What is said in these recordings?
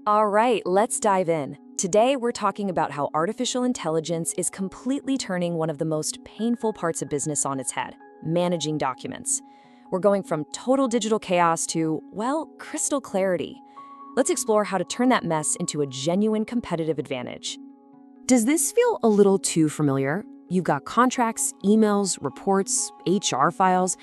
All right, let's dive in. Today, we're talking about how artificial intelligence is completely turning one of the most painful parts of business on its head, managing documents. We're going from total digital chaos to, well, crystal clarity. Let's explore how to turn that mess into a genuine competitive advantage. Does this feel a little too familiar? You've got contracts, emails, reports, HR files.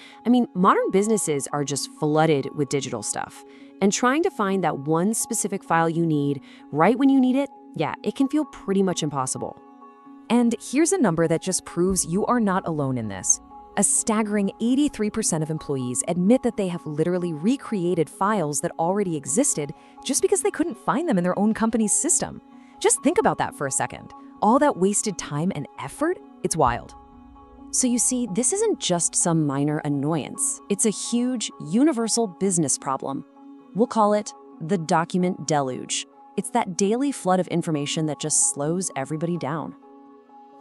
Modern businesses are just flooded with digital stuff. And trying to find that one specific file you need right when you need it, yeah, it can feel pretty much impossible. And here's a number that just proves you are not alone in this. A staggering 83% of employees admit that they have literally recreated files that already existed just because they couldn't find them in their own company's system. Just think about that for a second. All that wasted time and effort, it's wild. So you see, this isn't just some minor annoyance. It's a huge, universal business problem. We'll call it the document deluge. It's that daily flood of information that just slows everybody down.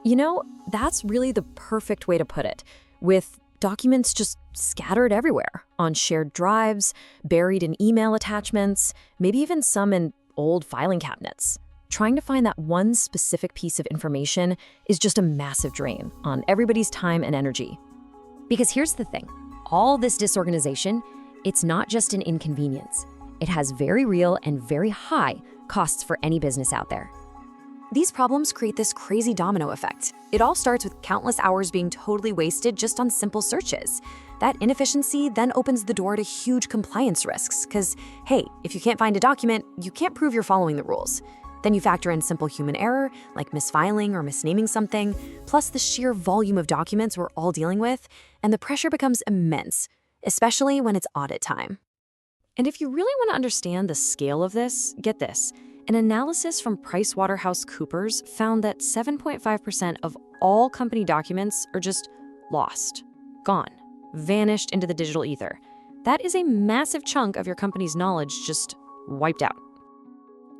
You know, that's really the perfect way to put it, with documents just scattered everywhere, on shared drives, buried in email attachments, maybe even some in old filing cabinets. Trying to find that one specific piece of information is just a massive drain on everybody's time and energy. Because here's the thing, all this disorganization, it's not just an inconvenience. It has very real and very high costs for any business out there. These problems create this crazy domino effect. It all starts with countless hours being totally wasted just on simple searches. That inefficiency then opens the door to huge compliance risks, because, hey, if you can't find a document, you can't prove you're following the rules. Then you factor in simple human error, like misfiling or misnaming something, plus the sheer volume of documents we're all dealing with, and the pressure becomes immense, especially when it's audit time. And if you really want to understand the scale of this, get this. An analysis from PricewaterhouseCoopers found that 7.5% of all company documents are just lost, gone, vanished into the digital ether. That is a massive chunk of your company's knowledge just wiped out.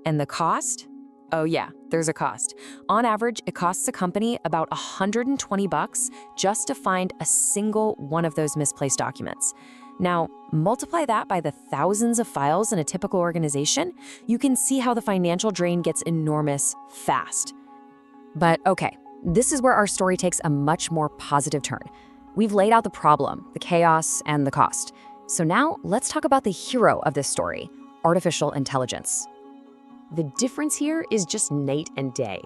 And the cost? Oh yeah, there's a cost. On average, it costs a company about $120 just to find a single one of those misplaced documents. Now, multiply that by the thousands of files in a typical organization, you can see how the financial drain gets enormous fast. But okay, this is where our story takes a much more positive turn. We've laid out the problem, the chaos, and the cost. So now let's talk about the hero of this story, artificial intelligence. The difference here is just night and day.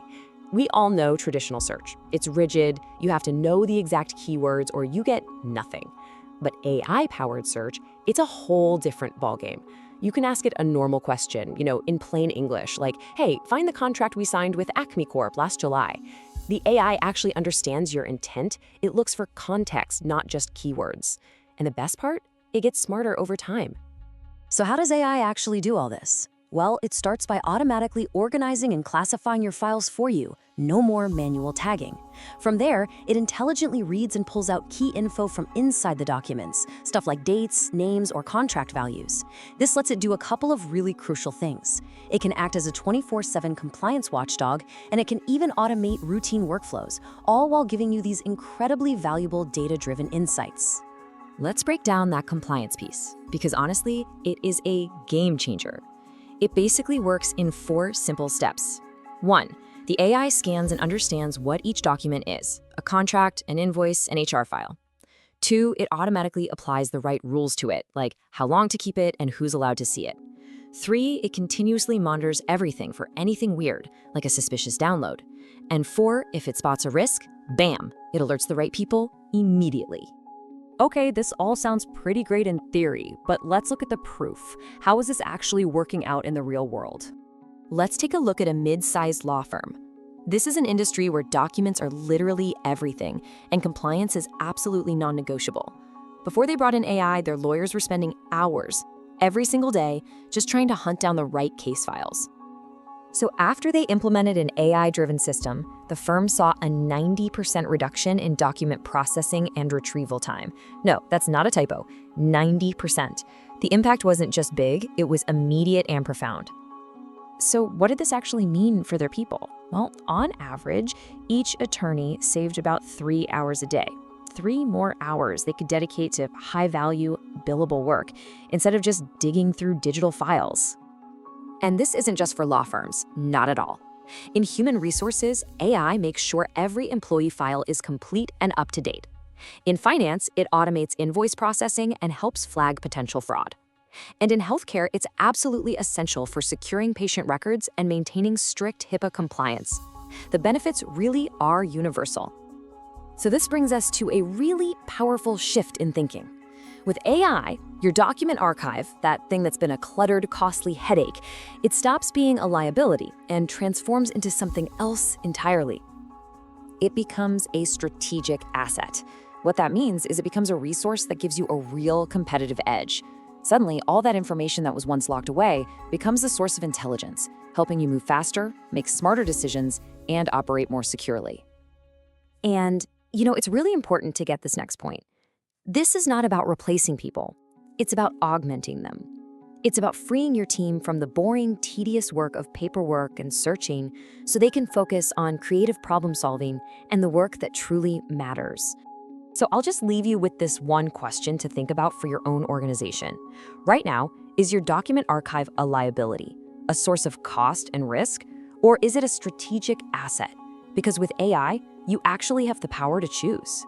We all know traditional search. It's rigid, you have to know the exact keywords or you get nothing. But AI-powered search, it's a whole different ballgame. You can ask it a normal question, in plain English, like, hey, find the contract we signed with Acme Corp last July. The AI actually understands your intent. It looks for context, not just keywords. And the best part? It gets smarter over time. So how does AI actually do all this? Well, it starts by automatically organizing and classifying your files for you. No more manual tagging. From there, it intelligently reads and pulls out key info from inside the documents, stuff like dates, names, or contract values. This lets it do a couple of really crucial things. It can act as a 24/7 compliance watchdog, and it can even automate routine workflows, all while giving you these incredibly valuable data-driven insights. Let's break down that compliance piece, because honestly, it is a game changer. It basically works in 4 simple steps. 1. The AI scans and understands what each document is: a contract, an invoice, an HR file. 2. It automatically applies the right rules to it, like how long to keep it and who's allowed to see it. 3. It continuously monitors everything for anything weird, like a suspicious download. And 4. If it spots a risk, bam, it alerts the right people immediately. Okay, this all sounds pretty great in theory, but let's look at the proof. How is this actually working out in the real world? Let's take a look at a mid-sized law firm. This is an industry where documents are literally everything, and compliance is absolutely non-negotiable. Before they brought in AI, their lawyers were spending hours, every single day, just trying to hunt down the right case files. So after they implemented an AI-driven system, the firm saw a 90% reduction in document processing and retrieval time. No, that's not a typo, 90%. The impact wasn't just big, it was immediate and profound. So what did this actually mean for their people? Well, on average, each attorney saved about 3 hours a day. 3 more hours they could dedicate to high-value, billable work, instead of just digging through digital files. And this isn't just for law firms, not at all. In human resources, AI makes sure every employee file is complete and up to date. In finance, it automates invoice processing and helps flag potential fraud. And in healthcare, it's absolutely essential for securing patient records and maintaining strict HIPAA compliance. The benefits really are universal. So this brings us to a really powerful shift in thinking. With AI, your document archive, that thing that's been a cluttered, costly headache, it stops being a liability and transforms into something else entirely. It becomes a strategic asset. What that means is it becomes a resource that gives you a real competitive edge. Suddenly, all that information that was once locked away becomes a source of intelligence, helping you move faster, make smarter decisions, and operate more securely. And, it's really important to get this next point. This is not about replacing people. It's about augmenting them. It's about freeing your team from the boring, tedious work of paperwork and searching so they can focus on creative problem solving and the work that truly matters. So I'll just leave you with this one question to think about for your own organization. Right now, is your document archive a liability, a source of cost and risk, or is it a strategic asset? Because with AI, you actually have the power to choose.